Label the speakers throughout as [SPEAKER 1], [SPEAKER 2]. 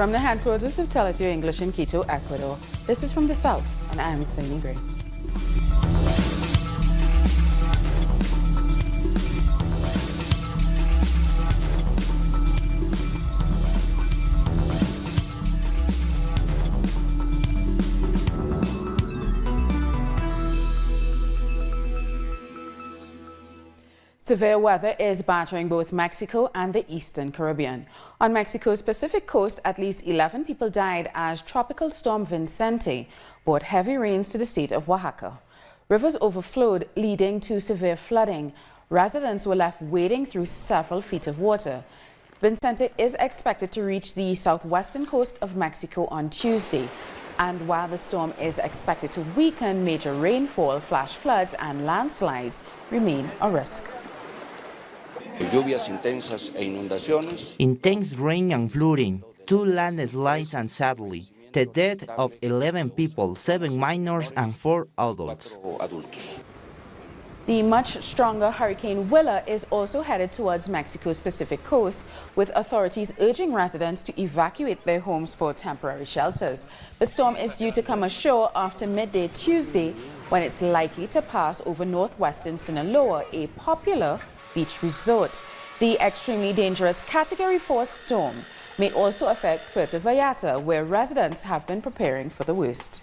[SPEAKER 1] From the headquarters of Telesur English in Quito, Ecuador, this is From the South, and I am Cindy Gray. Severe weather is battering both Mexico and the Eastern Caribbean. On Mexico's Pacific coast, at least 11 people died as Tropical Storm Vicente brought heavy rains to the state of Oaxaca. Rivers overflowed, leading to severe flooding. Residents were left wading through several feet of water. Vicente is expected to reach the southwestern coast of Mexico on Tuesday. And while the storm is expected to weaken, major rainfall, flash floods and landslides remain a risk.
[SPEAKER 2] Intense rain and flooding, 2 landslides and sadly, the death of 11 people, 7 minors and 4 adults.
[SPEAKER 1] The much stronger Hurricane Willa is also headed towards Mexico's Pacific coast, with authorities urging residents to evacuate their homes for temporary shelters. The storm is due to come ashore after midday Tuesday, when it's likely to pass over northwestern Sinaloa, a popular beach resort. The extremely dangerous Category 4 storm may also affect Puerto Vallarta, where residents have been preparing for the worst.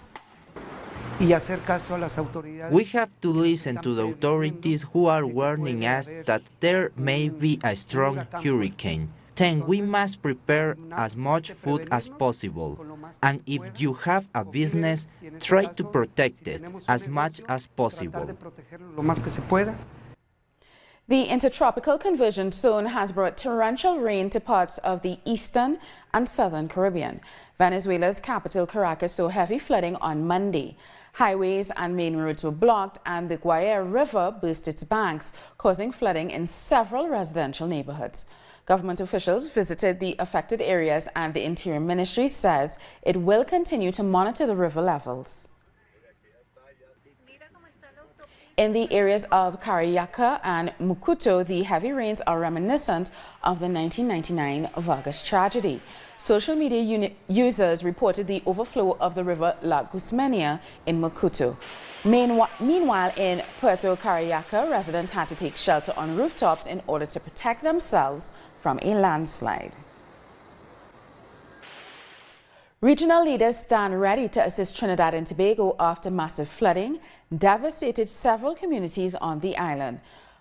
[SPEAKER 2] We have to listen to the authorities who are warning us that there may be a strong hurricane. Then we must prepare as much food as possible. And if you have a business, try to protect it as much as possible.
[SPEAKER 1] The intertropical convergence zone has brought torrential rain to parts of the eastern and southern Caribbean. Venezuela's capital, Caracas, saw heavy flooding on Monday. Highways and main roads were blocked, and the Guaire River burst its banks, causing flooding in several residential neighborhoods. Government officials visited the affected areas, and the Interior Ministry says it will continue to monitor the river levels. In the areas of Cariaca and Mucuto, the heavy rains are reminiscent of the 1999 Vargas tragedy. Social media users reported the overflow of the river La Guzmania in Mucuto. Meanwhile, in Puerto Cariaca, residents had to take shelter on rooftops in order to protect themselves from a landslide. Regional leaders stand ready to assist Trinidad and Tobago after massive flooding devastated several communities on the island.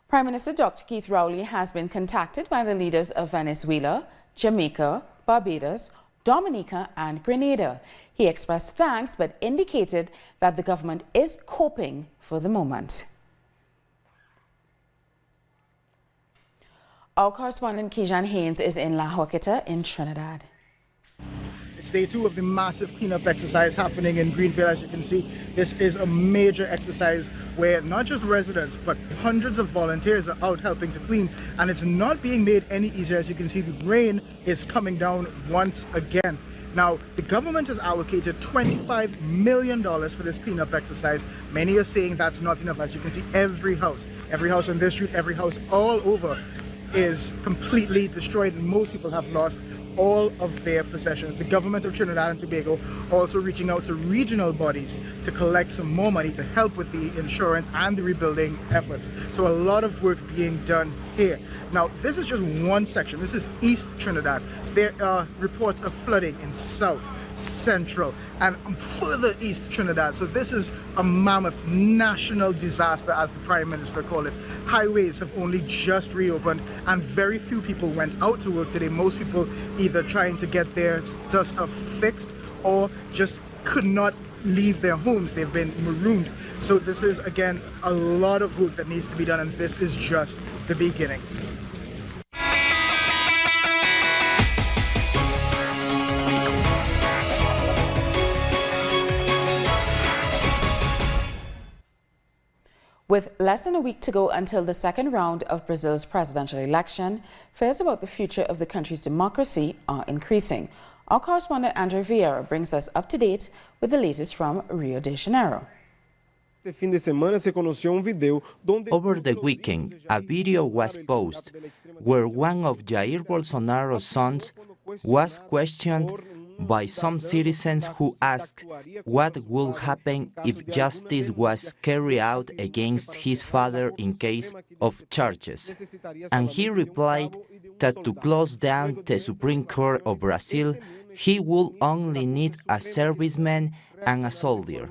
[SPEAKER 1] Prime Minister Dr. Keith Rowley has been contacted by the leaders of Venezuela, Jamaica, Barbados, Dominica and Grenada. He expressed thanks but indicated that the government is coping for the moment. Our correspondent Kijan Haynes is in La Joquita in Trinidad.
[SPEAKER 3] It's day 2 of the massive cleanup exercise happening in Greenfield. As you can see, this is a major exercise where not just residents but hundreds of volunteers are out helping to clean, and it's not being made any easier. As you can see, the rain is coming down once again. Now, the government has allocated $25 million for this cleanup exercise. Many are saying that's not enough. As you can see, every house on this street, every house all over is completely destroyed, and most people have lost all of their possessions. The government of Trinidad and Tobago also reaching out to regional bodies to collect some more money to help with the insurance and the rebuilding efforts. So a lot of work being done here. Now, this is just one section. This is East Trinidad. There are reports of flooding in South, Central and further east Trinidad. So this is a mammoth national disaster, as the Prime Minister called it. Highways have only just reopened and very few people went out to work today. Most people either trying to get their stuff fixed or just could not leave their homes. They've been marooned. So this is again a lot of work that needs to be done, and this is just the beginning.
[SPEAKER 1] With less than a week to go until the second round of Brazil's presidential election, fears about the future of the country's democracy are increasing. Our correspondent Andrew Vieira brings us up to date with the latest from Rio de Janeiro.
[SPEAKER 2] Over the weekend, a video was posted where one of Jair Bolsonaro's sons was questioned by some citizens who asked what would happen if justice was carried out against his father in case of charges. And he replied that to close down the Supreme Court of Brazil, he would only need a serviceman and a soldier.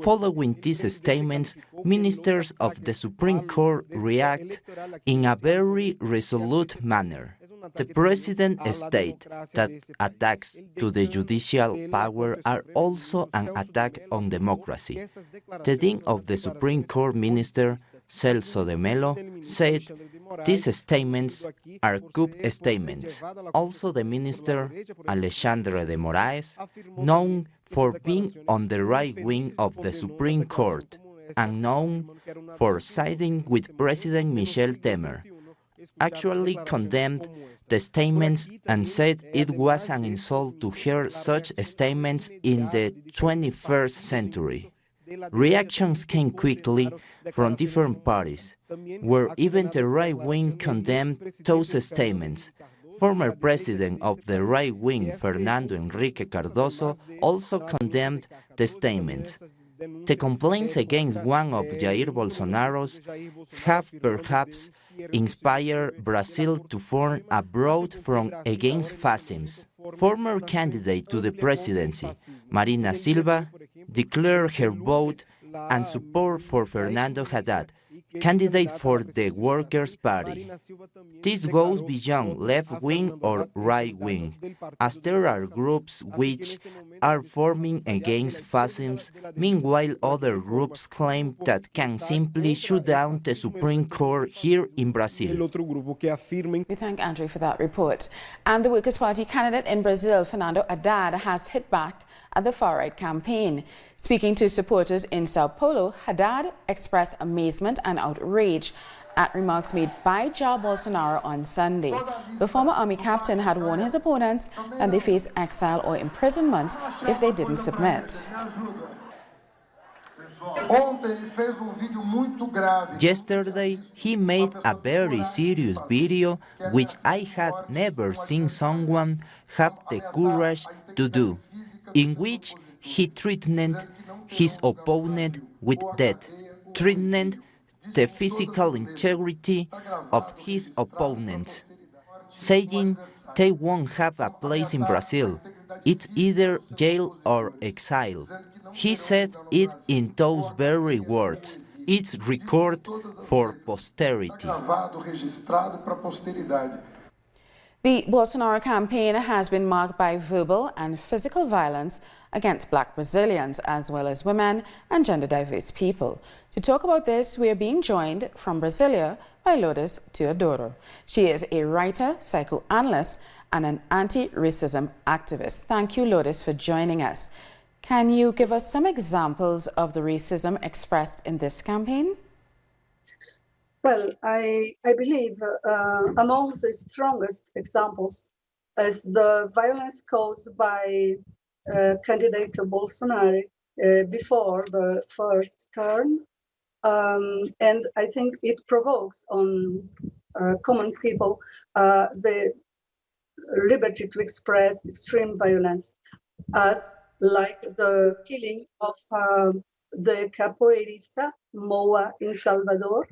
[SPEAKER 2] Following these statements, ministers of the Supreme Court react in a very resolute manner. The president stated that attacks to the judicial power are also an attack on democracy. The dean of the Supreme Court minister, Celso de Mello, said these statements are coup statements. Also the minister, Alexandre de Moraes, known for being on the right wing of the Supreme Court and known for siding with President Michel Temer, actually condemned the statements and said it was an insult to hear such statements in the 21st century. Reactions came quickly from different parties, where even the right wing condemned those statements. Former president of the right wing, Fernando Henrique Cardoso, also condemned the statements. The complaints against one of Jair Bolsonaro's have perhaps inspired Brazil to form a broad front against fascism. Former candidate to the presidency, Marina Silva, declared her vote and support for Fernando Haddad, candidate for the Workers' Party. This goes beyond left-wing or right-wing, as there are groups which are forming against fascism. Meanwhile, other groups claim that can simply shut down the Supreme Court here in Brazil.
[SPEAKER 1] We thank Andrew for that report. And the Workers' Party candidate in Brazil, Fernando Haddad, has hit back at the far-right campaign. Speaking to supporters in Sao Paulo, Haddad expressed amazement and outrage at remarks made by Jair Bolsonaro on Sunday. The former army captain had warned his opponents that they face exile or imprisonment if they didn't submit.
[SPEAKER 2] Yesterday, he made a very serious video which I had never seen someone have the courage to do, in which he threatened his opponent with death, threatened the physical integrity of his opponents, saying they won't have a place in Brazil. It's either jail or exile. He said it in those very words. It's recorded for posterity.
[SPEAKER 1] The Bolsonaro campaign has been marked by verbal and physical violence against Black Brazilians, as well as women and gender-diverse people. To talk about this, we are being joined from Brasilia by Lourdes Teodoro. She is a writer, psychoanalyst, and an anti-racism activist. Thank you, Lourdes, for joining us. Can you give us some examples of the racism expressed in this campaign?
[SPEAKER 4] Well, I believe among the strongest examples is the violence caused by candidate Bolsonaro before the first term. And I think it provokes on common people the liberty to express extreme violence, as like the killing of the capoeirista Moa in Salvador,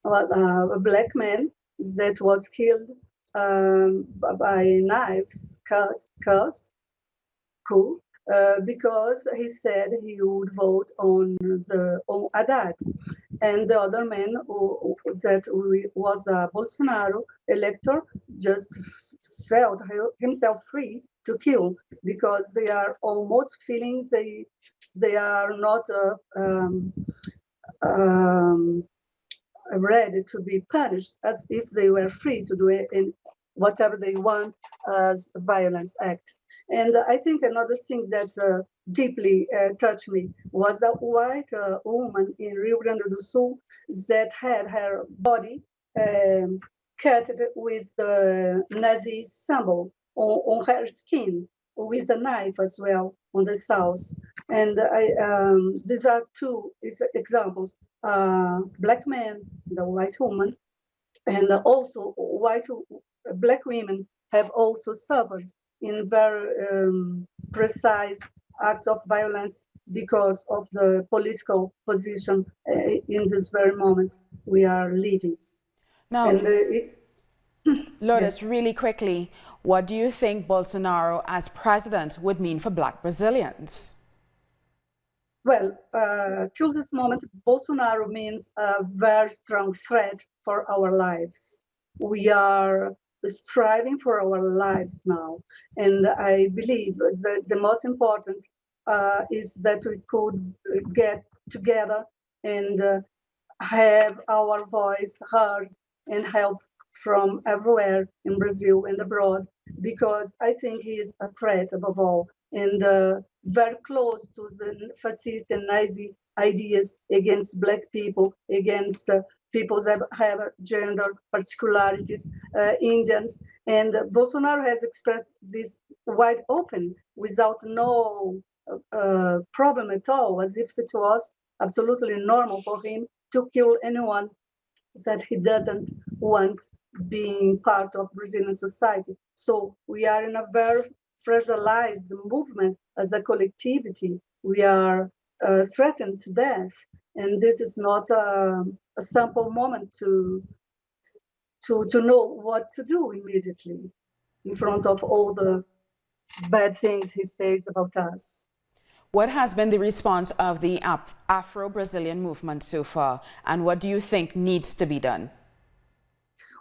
[SPEAKER 4] a black man that was killed by knives cut because he said he would vote on Haddad, and the other man was a Bolsonaro elector just felt himself free to kill because they are almost feeling they are not ready to be punished, as if they were free to do it in whatever they want as a violence act. And I think another thing that deeply touched me was a white woman in Rio Grande do Sul that had her body cut with the Nazi symbol on her skin, with a knife as well on the south. And these are two examples. Black man, the white woman, and also black women have also suffered in very precise acts of violence because of the political position in this very moment we are living.
[SPEAKER 1] Now,
[SPEAKER 4] And
[SPEAKER 1] Lourdes,
[SPEAKER 4] yes.
[SPEAKER 1] really quickly, what do you think Bolsonaro as president would mean for Black Brazilians?
[SPEAKER 4] Well, till this moment, Bolsonaro means a very strong threat for our lives. We are striving for our lives now. And I believe that the most important is that we could get together and have our voice heard and help from everywhere in Brazil and abroad, because I think he is a threat above all and very close to the fascist and Nazi ideas against Black people, against people that have gender particularities, Indians. And Bolsonaro has expressed this wide open without no problem at all, as if it was absolutely normal for him to kill anyone that he doesn't want being part of Brazilian society. So we are in a very fragilized movement as a collectivity. We are threatened to death, and this is not a simple moment to know what to do immediately in front of all the bad things he says about us.
[SPEAKER 1] What has been the response of the Afro-Brazilian movement so far, and what do you think needs to be done?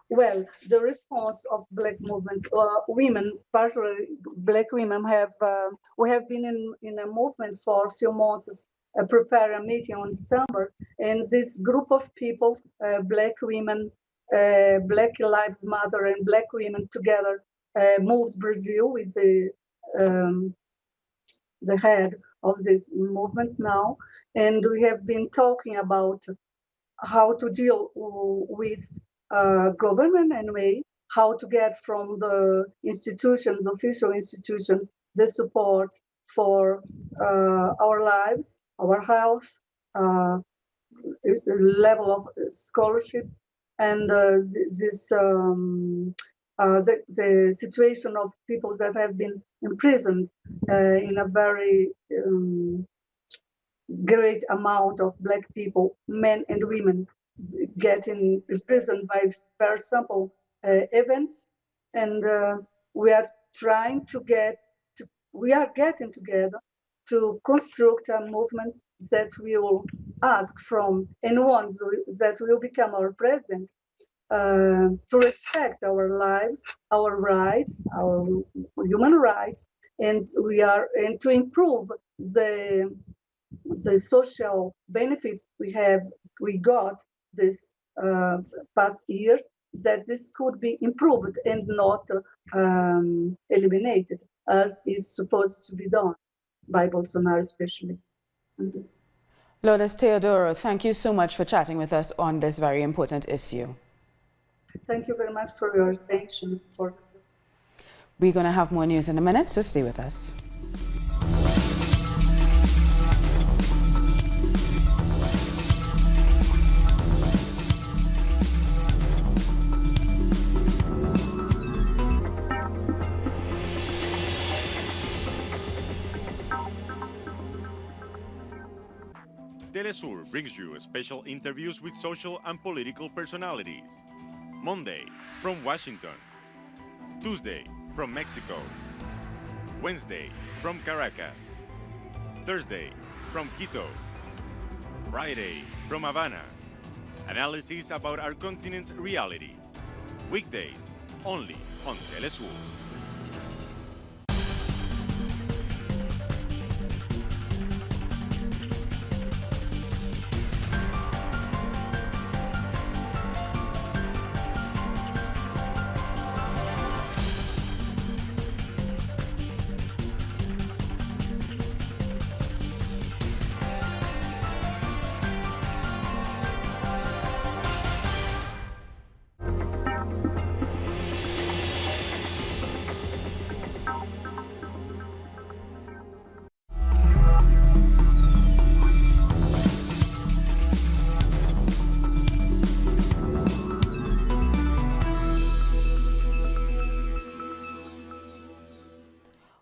[SPEAKER 4] Well, the response of Black movements, women, particularly Black women, we have been in a movement for a few months, prepare a meeting on December, and this group of people, Black women, Black Lives Matter, and Black women together, moves Brazil with the head of this movement now, and we have been talking about how to deal with government anyway, how to get from the institutions, official institutions, the support for our lives, our health, level of scholarship, and the situation of people that have been imprisoned in a very great amount of Black people, men and women, getting imprisoned by very simple events. And we are trying to we are getting together to construct a movement that will ask from anyone that will become our president to respect our lives, our rights, our human rights, and to improve the social benefits we got this past years, that this could be improved and not eliminated as is supposed to be done by Bolsonaro especially. Mm-hmm.
[SPEAKER 1] Lourdes Teodoro, thank you so much for chatting with us on this very important issue.
[SPEAKER 4] Thank you very much for your attention.
[SPEAKER 1] We're going to have more news in a minute, so stay with us.
[SPEAKER 5] Telesur brings you special interviews with social and political personalities. Monday, from Washington. Tuesday, from Mexico. Wednesday, from Caracas. Thursday, from Quito. Friday, from Havana. Analysis about our continent's reality. Weekdays, only on Telesur.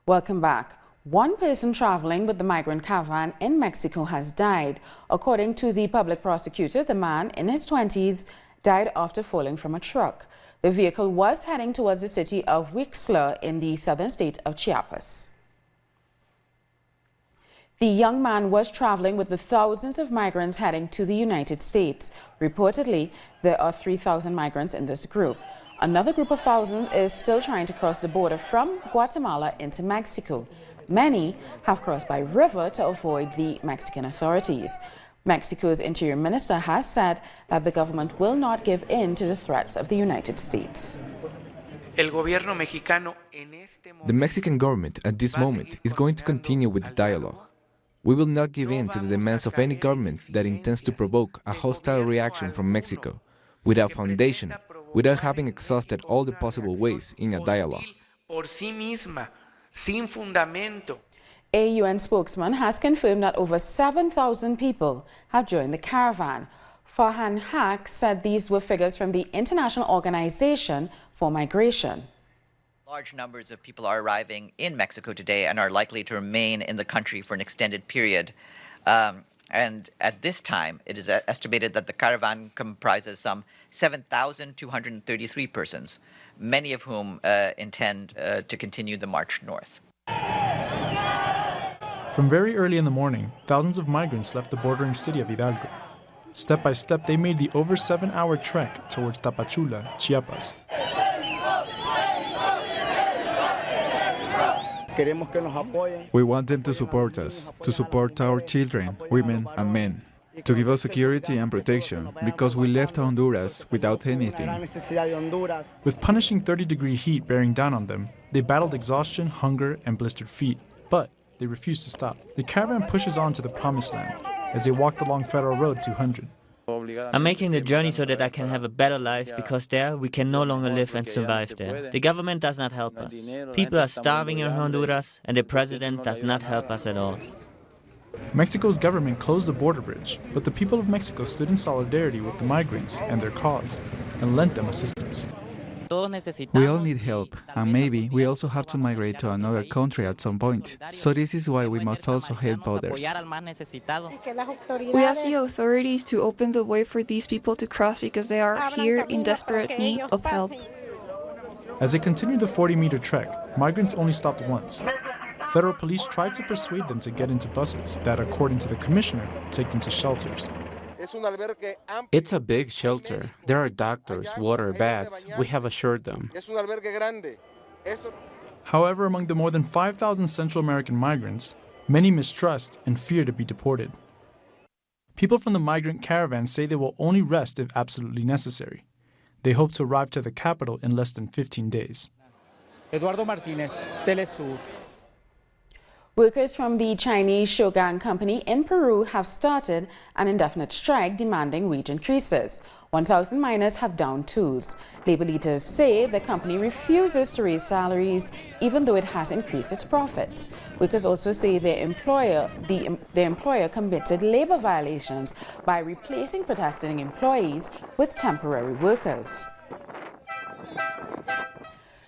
[SPEAKER 1] Welcome back. One person traveling with the migrant caravan in Mexico has died. According to the public prosecutor, the man in his 20s died after falling from a truck. The vehicle was heading towards the city of Willa in the southern state of Chiapas. The young man was traveling with the thousands of migrants heading to the United States. Reportedly, there are 3,000 migrants in this group. Another group of thousands is still trying to cross the border from Guatemala into Mexico. Many have crossed by river to avoid the Mexican authorities. Mexico's interior minister has said that the government will not give in to the threats of the United States.
[SPEAKER 6] The Mexican government at this moment is going to continue with the dialogue. We will not give in to the demands of any government that intends to provoke a hostile reaction from Mexico, without foundation, without having exhausted all the possible ways in a dialogue.
[SPEAKER 1] A UN spokesman has confirmed that over 7,000 people have joined the caravan. Farhan Haq said these were figures from the International Organization for Migration.
[SPEAKER 7] Large numbers of people are arriving in Mexico today and are likely to remain in the country for an extended period. And at this time, it is estimated that the caravan comprises some 7,233 persons, many of whom intend to continue the march north.
[SPEAKER 8] From very early in the morning, thousands of migrants left the bordering city of Hidalgo. Step by step, they made the over 7-hour trek towards Tapachula, Chiapas.
[SPEAKER 9] We want them to support us, to support our children, women and men, to give us security and protection, because we left Honduras without anything.
[SPEAKER 8] With punishing 30-degree heat bearing down on them, they battled exhaustion, hunger, and blistered feet. But they refused to stop. The caravan pushes on to the promised land as they walked along Federal Road 200.
[SPEAKER 10] I'm making the journey so that I can have a better life, because there we can no longer live and survive there. The government does not help us. People are starving in Honduras, and the president does not help us at all.
[SPEAKER 8] Mexico's government closed the border bridge, but the people of Mexico stood in solidarity with the migrants and their cause and lent them assistance.
[SPEAKER 9] We all need help, and maybe we also have to migrate to another country at some point. So this is why we must also help others.
[SPEAKER 11] We ask the authorities to open the way for these people to cross because they are here in desperate need of help.
[SPEAKER 8] As they continued the 40-meter trek, migrants only stopped once. Federal police tried to persuade them to get into buses that, according to the commissioner, will take them to shelters.
[SPEAKER 12] It's a big shelter. There are doctors, water, baths. We have assured them.
[SPEAKER 8] However, among the more than 5,000 Central American migrants, many mistrust and fear to be deported. People from the migrant caravan say they will only rest if absolutely necessary. They hope to arrive to the capital in less than 15 days.
[SPEAKER 3] Eduardo Martinez, Telesur.
[SPEAKER 1] Workers from the Chinese Shogang company in Peru have started an indefinite strike demanding wage increases. 1,000 miners have downed tools. Labor leaders say the company refuses to raise salaries even though it has increased its profits. Workers also say their employer committed labor violations by replacing protesting employees with temporary workers.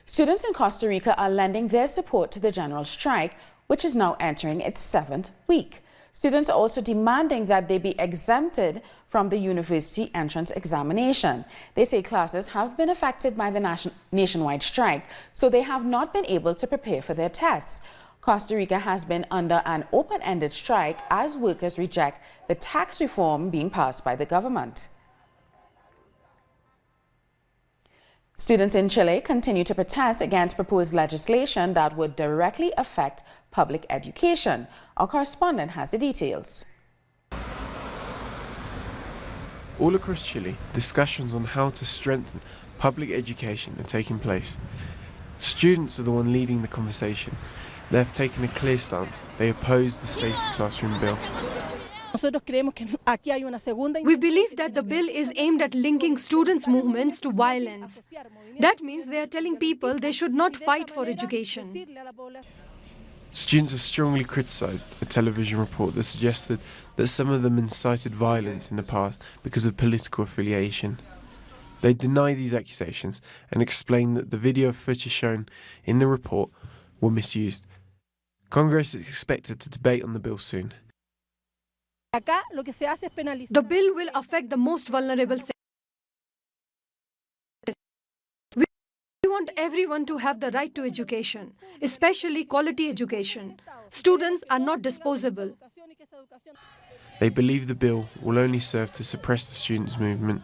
[SPEAKER 1] Students in Costa Rica are lending their support to the general strike, which is now entering its 7th week. Students are also demanding that they be exempted from the university entrance examination. They say classes have been affected by the nationwide strike, so they have not been able to prepare for their tests. Costa Rica has been under an open-ended strike as workers reject the tax reform being passed by the government. Students in Chile continue to protest against proposed legislation that would directly affect public education. Our correspondent has the details.
[SPEAKER 13] All across Chile, discussions on how to strengthen public education are taking place. Students are the one leading the conversation. They have taken a clear stance. They oppose the Safe Classroom Bill.
[SPEAKER 14] We believe that the bill is aimed at linking students' movements to violence. That means they are telling people they should not fight for education.
[SPEAKER 13] Students have strongly criticised a television report that suggested that some of them incited violence in the past because of political affiliation. They deny these accusations and explain that the video footage shown in the report were misused. Congress is expected to debate on the bill soon.
[SPEAKER 14] The bill will affect the most vulnerable sectors. We want everyone to have the right to education, especially quality education. Students are not disposable.
[SPEAKER 13] They believe the bill will only serve to suppress the students' movement.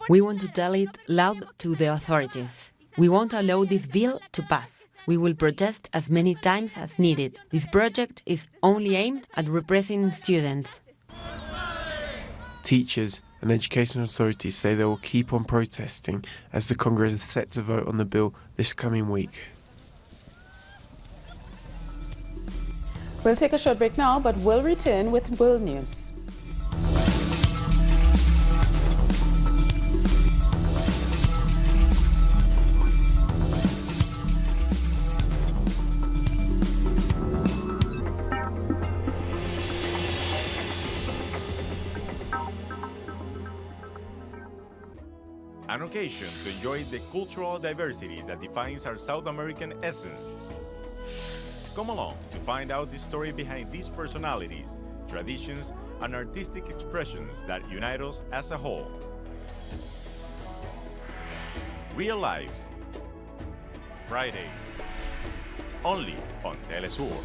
[SPEAKER 15] We want to tell it loud to the authorities. We won't allow this bill to pass. We will protest as many times as needed. This project is only aimed at repressing students.
[SPEAKER 13] Teachers and education authorities say they will keep on protesting as the Congress is set to vote on the bill this coming week.
[SPEAKER 1] We'll take a short break now, but we'll return with world news.
[SPEAKER 5] An occasion to enjoy the cultural diversity that defines our South American essence. Come along to find out the story behind these personalities, traditions, and artistic expressions that unite us as a whole. Real Lives, Friday, only on Telesur.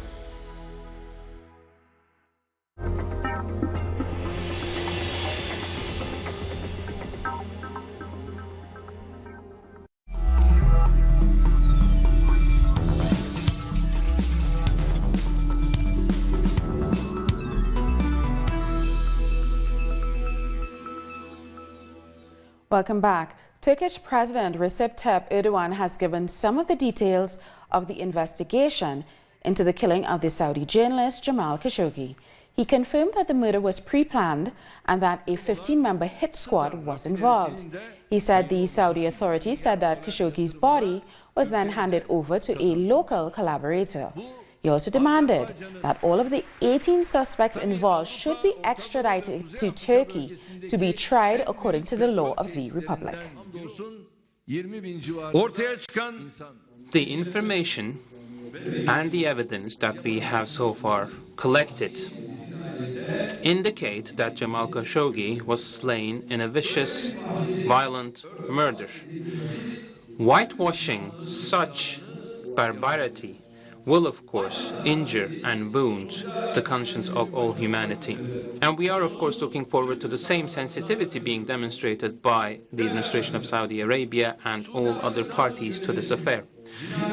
[SPEAKER 1] Welcome back. Turkish President Recep Tayyip Erdogan has given some of the details of the investigation into the killing of the Saudi journalist Jamal Khashoggi. He confirmed that the murder was pre-planned and that a 15-member hit squad was involved. He said the Saudi authorities said that Khashoggi's body was then handed over to a local collaborator. He also demanded that all of the 18 suspects involved should be extradited to Turkey to be tried according to the law of the Republic.
[SPEAKER 12] The information and the evidence that we have so far collected indicate that Jamal Khashoggi was slain in a vicious, violent murder. Whitewashing such barbarity will, of course, injure and wound the conscience of all humanity. And we are, of course, looking forward to the same sensitivity being demonstrated by the administration of Saudi Arabia and all other parties to this affair.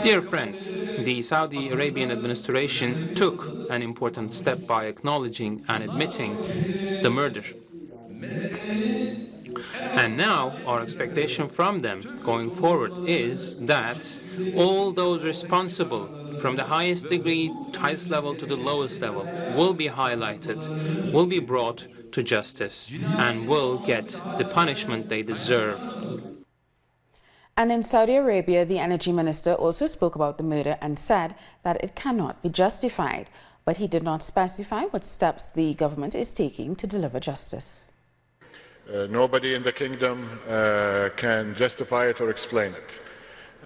[SPEAKER 12] Dear friends, the Saudi Arabian administration took an important step by acknowledging and admitting the murder. And now our expectation from them going forward is that all those responsible from the highest degree, highest level to the lowest level will be highlighted, will be brought to justice and will get the punishment they deserve.
[SPEAKER 1] And in Saudi Arabia, the energy minister also spoke about the murder and said that it cannot be justified, but he did not specify what steps the government is taking to deliver justice.
[SPEAKER 16] Nobody in the kingdom can justify it or explain it.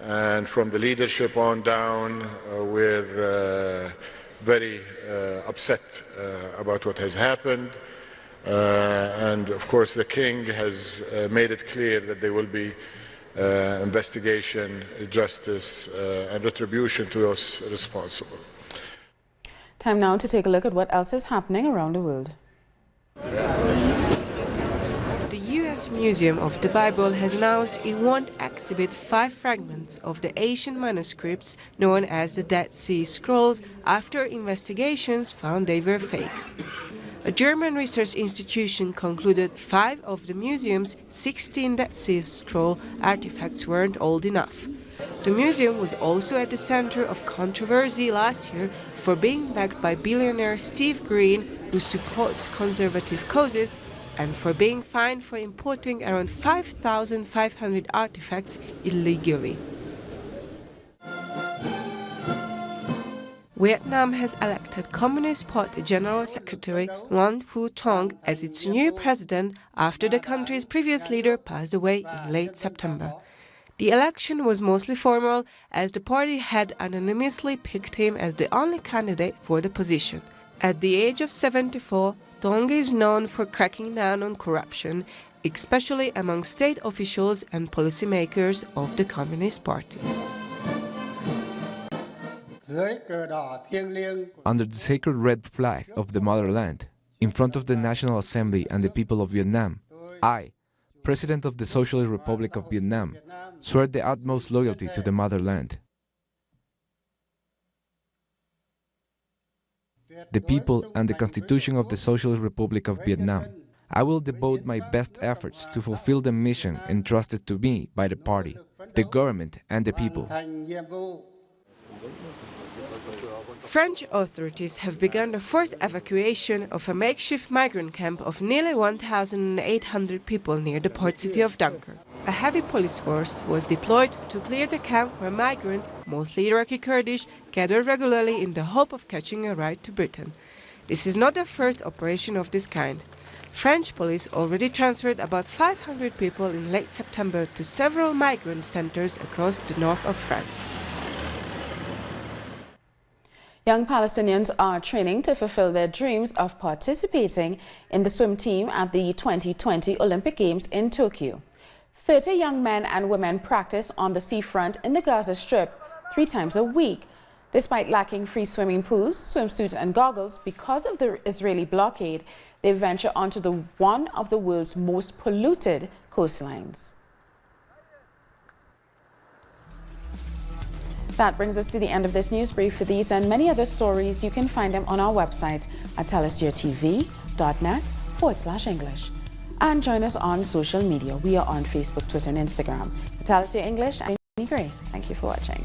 [SPEAKER 16] And from the leadership on down, we're very upset about what has happened. And of course, the king has made it clear that there will be investigation, justice, and retribution to those responsible.
[SPEAKER 1] Time now to take a look at what else is happening around the world.
[SPEAKER 17] The U.S. Museum of the Bible has announced it won't exhibit 5 fragments of the ancient manuscripts known as the Dead Sea Scrolls after investigations found they were fakes. A German research institution concluded 5 of the museum's 16 Dead Sea Scroll artifacts weren't old enough. The museum was also at the center of controversy last year for being backed by billionaire Steve Green, who supports conservative causes, and for being fined for importing around 5,500 artifacts illegally. Vietnam has elected Communist Party General Secretary Nguyen Phu Trong as its new president after the country's previous leader passed away in late September. The election was mostly formal, as the party had anonymously picked him as the only candidate for the position. At the age of 74, Tonge is known for cracking down on corruption, especially among state officials and policymakers of the Communist Party.
[SPEAKER 6] Under the sacred red flag of the motherland, in front of the National Assembly and the people of Vietnam, I, President of the Socialist Republic of Vietnam, swear the utmost loyalty to the motherland, the people and the Constitution of the Socialist Republic of Vietnam. I will devote my best efforts to fulfill the mission entrusted to me by the party, the government and the people.
[SPEAKER 17] French authorities have begun the forced evacuation of a makeshift migrant camp of nearly 1,800 people near the port city of Dunkirk. A heavy police force was deployed to clear the camp where migrants, mostly Iraqi Kurdish, gather regularly in the hope of catching a ride to Britain. This is not the first operation of this kind. French police already transferred about 500 people in late September to several migrant centers across the north of France.
[SPEAKER 1] Young Palestinians are training to fulfill their dreams of participating in the swim team at the 2020 Olympic Games in Tokyo. 30 young men and women practice on the seafront in the Gaza Strip 3 times a week. Despite lacking free swimming pools, swimsuits and goggles because of the Israeli blockade, they venture onto one of the world's most polluted coastlines. That brings us to the end of this news brief. For these and many other stories, you can find them on our website at telestirtv.net/English. And join us on social media. We are on Facebook, Twitter, and Instagram. For Telestir English, I'm Amy Gray. Thank you for watching.